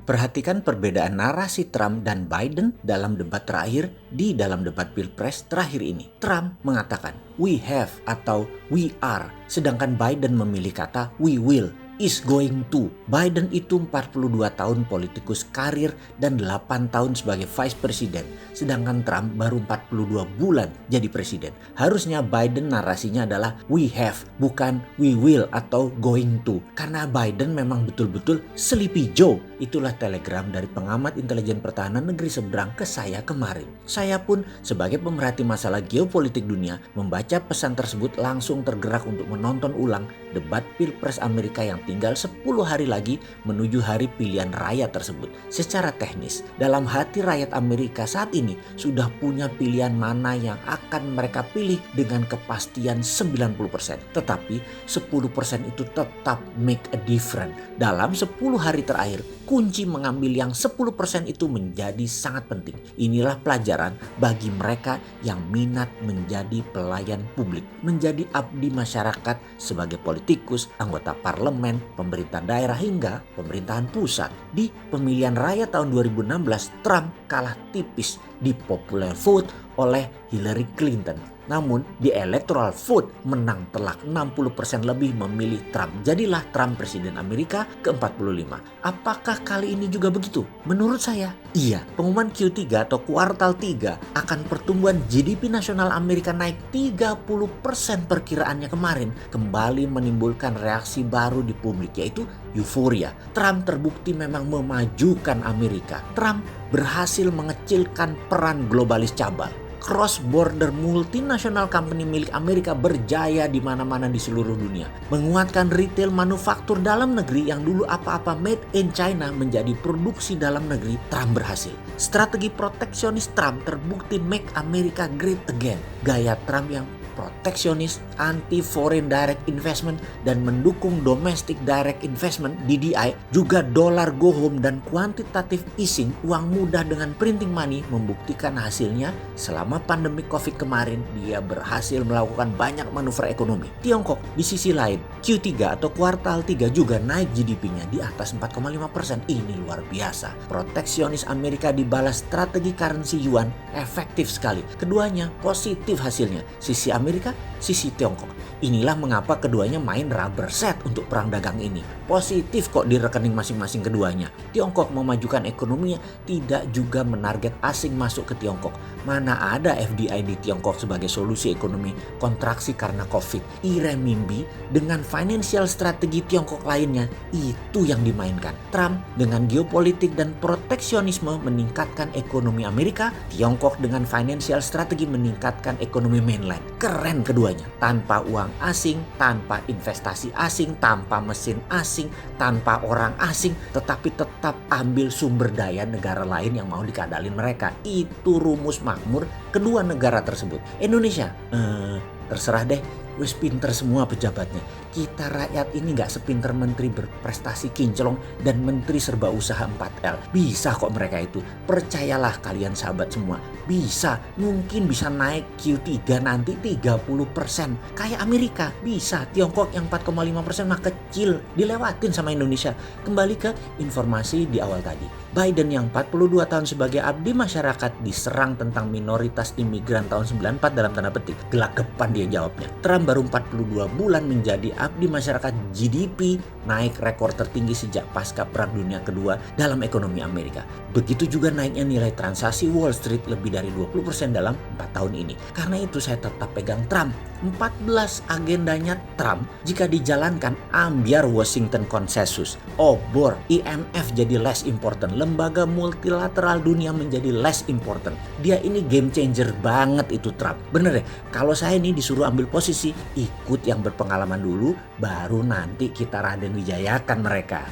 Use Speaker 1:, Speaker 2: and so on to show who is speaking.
Speaker 1: Perhatikan perbedaan narasi Trump dan Biden dalam debat terakhir di dalam debat Pilpres terakhir ini. Trump mengatakan we have atau we are, sedangkan Biden memilih kata we will, is going to. Biden itu 42 tahun politikus karir dan 8 tahun sebagai vice president, sedangkan Trump baru 42 bulan jadi presiden. Harusnya Biden narasinya adalah we have, bukan we will atau going to. Karena Biden memang betul-betul Sleepy Joe. Itulah telegram dari pengamat intelijen pertahanan negeri seberang ke saya kemarin. Saya pun sebagai pemerhati masalah geopolitik dunia membaca pesan tersebut langsung tergerak untuk menonton ulang debat Pilpres Amerika yang tinggal 10 hari lagi menuju hari pilihan raya tersebut. Secara teknis, dalam hati rakyat Amerika saat ini sudah punya pilihan mana yang akan mereka pilih dengan kepastian 90%. Tetapi 10% itu tetap make a difference. Dalam 10 hari terakhir, kunci mengambil yang 10% itu menjadi sangat penting. Inilah pelajaran bagi mereka yang minat menjadi pelayan publik, menjadi abdi masyarakat sebagai politikus, anggota parlemen, pemerintah daerah hingga pemerintahan pusat. Di pemilihan raya tahun 2016, Trump kalah tipis di popular vote oleh Hillary Clinton. Namun di electoral vote menang telak, 60% lebih memilih Trump. Jadilah Trump presiden Amerika ke-45. Apakah kali ini juga begitu? Menurut saya, iya. Pengumuman Q3 atau kuartal 3 akan pertumbuhan GDP nasional Amerika naik 30% perkiraannya kemarin kembali menimbulkan reaksi baru di publik, yaitu euforia. Trump terbukti memang memajukan Amerika. Trump berhasil mengecilkan peran globalis cabal. Cross-border multinational company milik Amerika berjaya di mana-mana di seluruh dunia. Menguatkan retail manufaktur dalam negeri yang dulu apa-apa made in China menjadi produksi dalam negeri, Trump berhasil. Strategi proteksionis Trump terbukti make America great again. Gaya Trump yang proteksionis, anti foreign direct investment dan mendukung domestic direct investment (DDI), juga dollar go home dan quantitative easing, uang mudah dengan printing money, membuktikan hasilnya. Selama pandemi Covid kemarin, dia berhasil melakukan banyak manuver ekonomi. Tiongkok di sisi lain, Q3 atau kuartal 3 juga naik GDP-nya di atas 4,5%. Ini luar biasa. Proteksionis Amerika dibalas strategi currency yuan, efektif sekali. Keduanya positif hasilnya. Sisi Amerika, sisi Tiongkok. Inilah mengapa keduanya main rubber set untuk perang dagang ini. Positif kok di rekening masing-masing keduanya. Tiongkok memajukan ekonominya, tidak juga menarget asing masuk ke Tiongkok. Mana ada FDI di Tiongkok sebagai solusi ekonomi kontraksi karena Covid. Renminbi dengan financial strategi Tiongkok lainnya, itu yang dimainkan. Trump dengan geopolitik dan proteksionisme meningkatkan ekonomi Amerika. Tiongkok dengan financial strategi meningkatkan ekonomi mainland. Keren keduanya. Tanpa uang asing, tanpa investasi asing, tanpa mesin asing, tanpa orang asing, tetapi tetap ambil sumber daya negara lain yang mau dikadalin mereka. Itu rumus makmur kedua negara tersebut. Indonesia, terserah deh. Wes pinter semua pejabatnya. Kita rakyat ini gak sepinter menteri berprestasi kinclong dan menteri serba usaha 4L. Bisa kok mereka itu. Percayalah kalian sahabat semua. Bisa. Mungkin bisa naik Q3 nanti 30%. Kayak Amerika. Bisa. Tiongkok yang 4,5% mah kecil. Dilewatin sama Indonesia. Kembali ke informasi di awal tadi. Biden yang 42 tahun sebagai abdi masyarakat diserang tentang minoritas imigran tahun 94 dalam tanda petik. Gelagapan dia jawabnya. Trump baru 42 bulan menjadi abdi masyarakat, GDP naik rekor tertinggi sejak pasca Perang Dunia Kedua dalam ekonomi Amerika. Begitu juga naiknya nilai transaksi Wall Street lebih dari 20% dalam 4 tahun ini. Karena itu saya tetap pegang Trump. 14 agendanya Trump jika dijalankan ambiar Washington Consensus. Obor, IMF jadi less important. Lembaga multilateral dunia menjadi less important. Dia ini game changer banget itu Trump. Bener ya, kalau saya ini disuruh ambil posisi, ikut yang berpengalaman dulu, baru nanti kita Raden Wijayakan mereka.